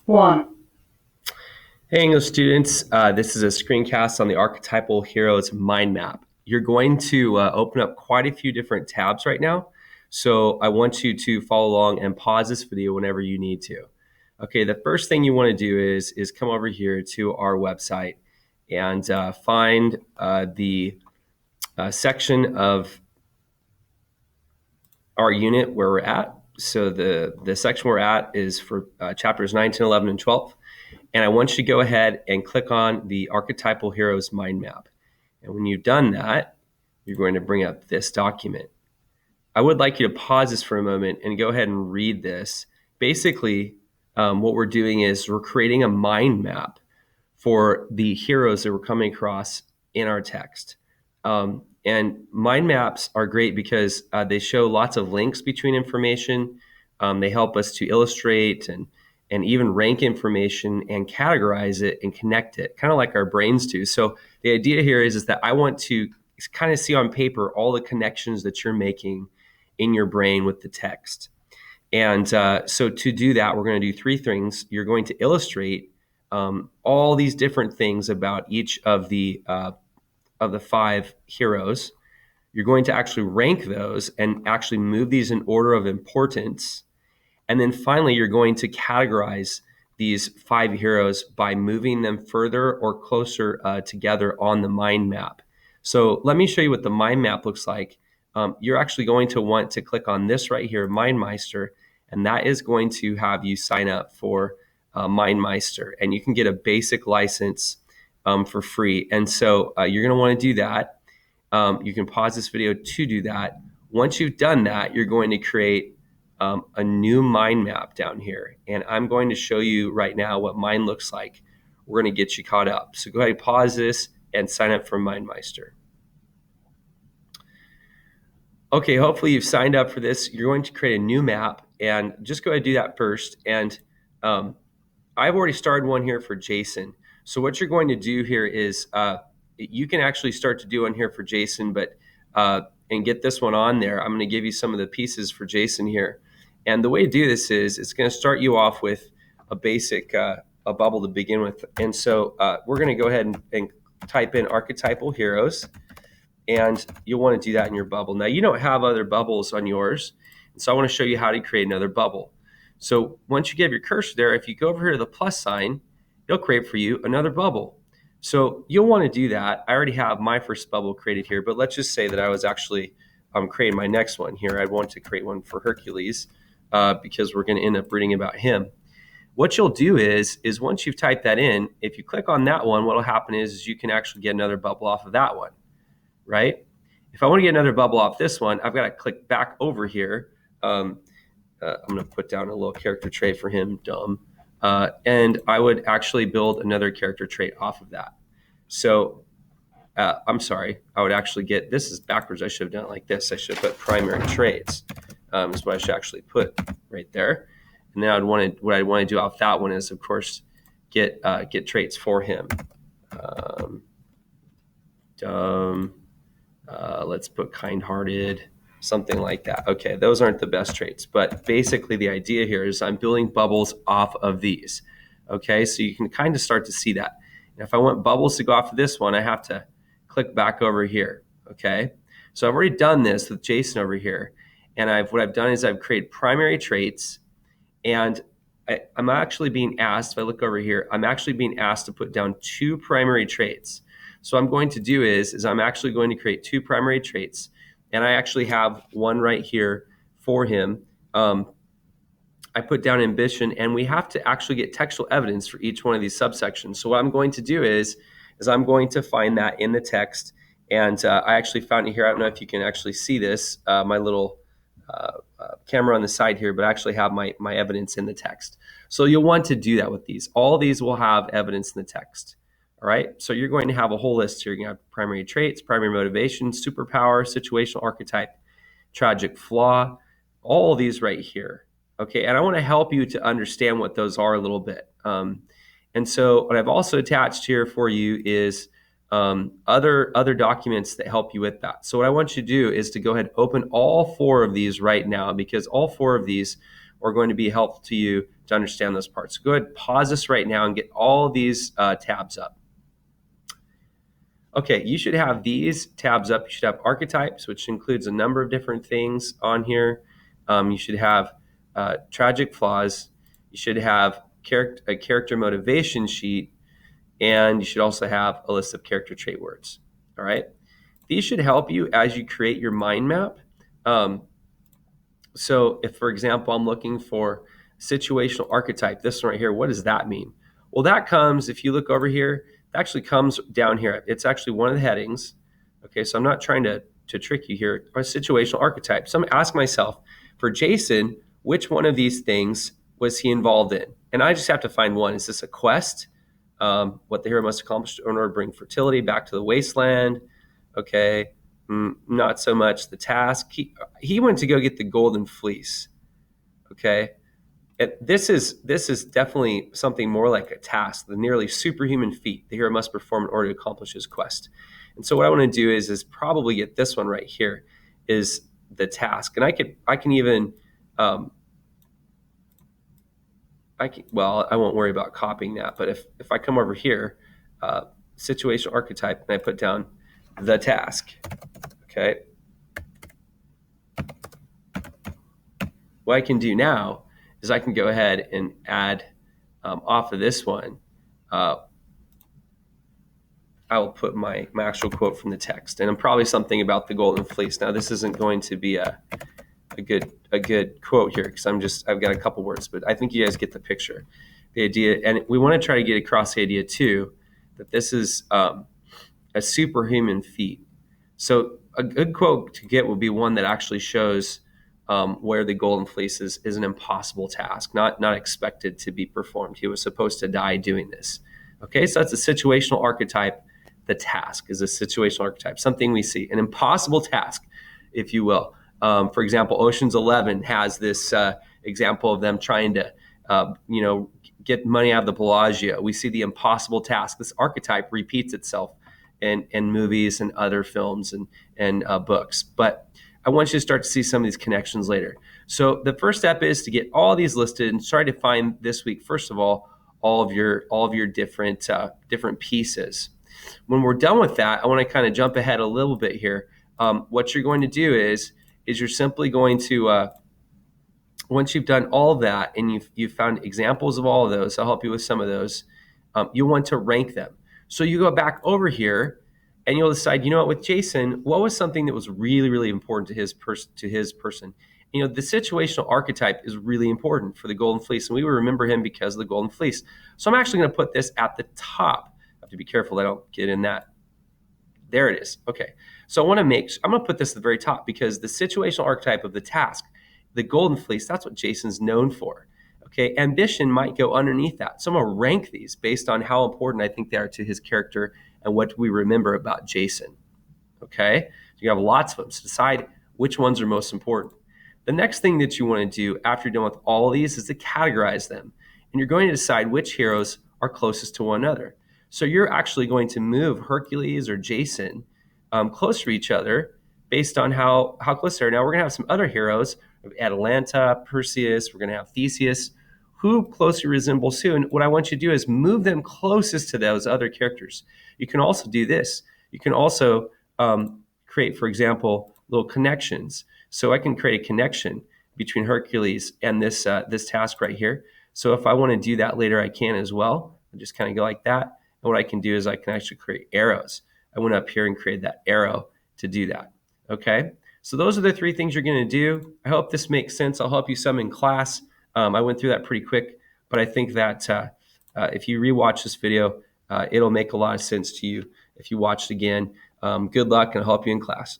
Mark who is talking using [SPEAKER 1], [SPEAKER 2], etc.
[SPEAKER 1] One.
[SPEAKER 2] Hey English students, this is a screencast on the Archetypal Heroes mind map. You're going to open up quite a few different tabs right now, so I want you to follow along and pause this video whenever you need to. Okay, the first thing you want to do is come over here to our website and find the section of our unit where we're at. So the section we're at is for chapters 9, 10, 11, and 12. And I want you to go ahead and click on the Archetypal Heroes mind map. And when you've done that, you're going to bring up this document. I would like you to pause this for a moment and go ahead and read this. Basically, what we're doing is we're creating a mind map for the heroes that we're coming across in our text. And mind maps are great because they show lots of links between information. They help us to illustrate and even rank information and categorize it and connect it, kind of like our brains do. So the idea here is that I want to kind of see on paper all the connections that you're making in your brain with the text. And so to do that, we're going to do three things. You're going to illustrate all these different things about each of the five heroes. You're going to actually rank those and actually move these in order of importance. And then finally, you're going to categorize these five heroes by moving them further or closer together on the mind map. So let me show you what the mind map looks like. You're actually going to want to click on this right here, MindMeister, and that is going to have you sign up for MindMeister. And you can get a basic license for free. And so you're going to want to do that. You can pause this video to do that. Once you've done that, you're going to create a new mind map down here. And I'm going to show you right now what mine looks like. We're going to get you caught up. So go ahead and pause this and sign up for MindMeister. Okay, hopefully you've signed up for this. You're going to create a new map, and just go ahead and do that first. And I've already started one here for Jason. So what you're going to do here is you can actually start to do one here for Jason, but and get this one on there. I'm going to give you some of the pieces for Jason here. And the way to do this is it's going to start you off with a basic a bubble to begin with. And so we're going to go ahead and type in Archetypal Heroes. And you'll want to do that in your bubble. Now, you don't have other bubbles on yours. And so I want to show you how to create another bubble. So once you give your cursor there, if you go over here to the plus sign, it'll create for you another bubble. So you'll want to do that. I already have my first bubble created here, but let's just say that I was actually creating my next one here. I'd want to create one for Hercules because we're going to end up reading about him. What you'll do is once you've typed that in, if you click on that one, what will happen is you can actually get another bubble off of that one. Right? If I want to get another bubble off this one, I've got to click back over here. I'm going to put down a little character trait for him, dumb. And I would actually build another character trait off of that. So I'm sorry, I would actually get, this is backwards. I should have done it like this. I should have put primary traits. Is what I should actually put right there. And then what I'd want to do off that one is, of course, get traits for him. Dumb. Let's put kind-hearted, something like that. Okay, those aren't the best traits, but basically the idea here is I'm building bubbles off of these. Okay, so you can kind of start to see that. And if I want bubbles to go off of this one, I have to click back over here. Okay, so I've already done this with Jason over here, and what I've done is I've created primary traits, and I'm actually being asked, if I look over here, I'm actually being asked to put down two primary traits. So what I'm going to do is I'm actually going to create two primary traits, and I actually have one right here for him. I put down ambition, and we have to actually get textual evidence for each one of these subsections. So what I'm going to do is I'm going to find that in the text, and I actually found it here. I don't know if you can actually see this, my little camera on the side here, but I actually have my evidence in the text. So you'll want to do that with these. All these will have evidence in the text. All right, so you're going to have a whole list here. You're going to have primary traits, primary motivation, superpower, situational archetype, tragic flaw, all of these right here. Okay, and I want to help you to understand what those are a little bit. And so what I've also attached here for you is other documents that help you with that. So what I want you to do is to go ahead and open all four of these right now, because all four of these are going to be helpful to you to understand those parts. So go ahead, pause this right now and get all these tabs up. Okay, you should have these tabs up. You should have archetypes, which includes a number of different things on here. You should have tragic flaws. You should have a character motivation sheet, and you should also have a list of character trait words. All right, these should help you as you create your mind map. So if, for example, I'm looking for situational archetype, this one right here, what does that mean? Well, that comes, if you look over here, it actually comes down here. It's actually one of the headings. Okay, so I'm not trying to trick you here. A situational archetype. So I'm going to ask myself, for Jason, which one of these things was he involved in? And I just have to find one. Is this a quest? What the hero must accomplish in order to bring fertility back to the wasteland? Okay, not so much the task. He went to go get the golden fleece. Okay, this is definitely something more like a task, the nearly superhuman feat the hero must perform in order to accomplish his quest. And so what I want to do is probably get this one right here, is the task. And I can even well, I won't worry about copying that, but if I come over here, situational archetype, and I put down the task, okay, what I can do now is I can go ahead and add off of this one, I will put my actual quote from the text, and probably something about the golden fleece. Now, this isn't going to be a good quote here because I've got a couple words, but I think you guys get the picture, the idea, and we want to try to get across the idea too that this is a superhuman feat. So a good quote to get would be one that actually shows where the golden fleece is an impossible task, not expected to be performed. He was supposed to die doing this. Okay, so that's a situational archetype. The task is a situational archetype, something we see, an impossible task, if you will. For example, Ocean's 11 has this example of them trying to, get money out of the Bellagio. We see the impossible task. This archetype repeats itself in movies and other films and books. But I want you to start to see some of these connections later. So the first step is to get all these listed and try to find this week, first of all of your different pieces. When we're done with that, I want to kind of jump ahead a little bit here. What you're going to do is you're simply going to once you've done all of that and you've found examples of all of those, I'll help you with some of those. You want to rank them. So you go back over here and you'll decide, you know what, with Jason, what was something that was really, really important to his person? You know, the situational archetype is really important for the golden fleece, and we will remember him because of the golden fleece. So I'm actually going to put this at the top. I have to be careful that I don't get in that. There it is. Okay. So I'm going to put this at the very top because the situational archetype of the task, the golden fleece, that's what Jason's known for. Okay. Ambition might go underneath that. So I'm going to rank these based on how important I think they are to his character and what we remember about Jason. Okay. So you have lots of them. So decide which ones are most important. The next thing that you want to do after you're done with all of these is to categorize them. And you're going to decide which heroes are closest to one another. So you're actually going to move Hercules or Jason closer to each other based on how close they are. Now, we're going to have some other heroes, Atalanta, Perseus, we're going to have Theseus, who closely resembles who. And what I want you to do is move them closest to those other characters. You can also do this. You can also create, for example, little connections. So I can create a connection between Hercules and this task right here. So if I want to do that later, I can as well. I just kind of go like that. And what I can do is I can actually create arrows. I went up here and created that arrow to do that. Okay. So those are the three things you're going to do. I hope this makes sense. I'll help you some in class. I went through that pretty quick, but I think that if you rewatch this video, it'll make a lot of sense to you if you watch it again. Good luck, and I'll help you in class.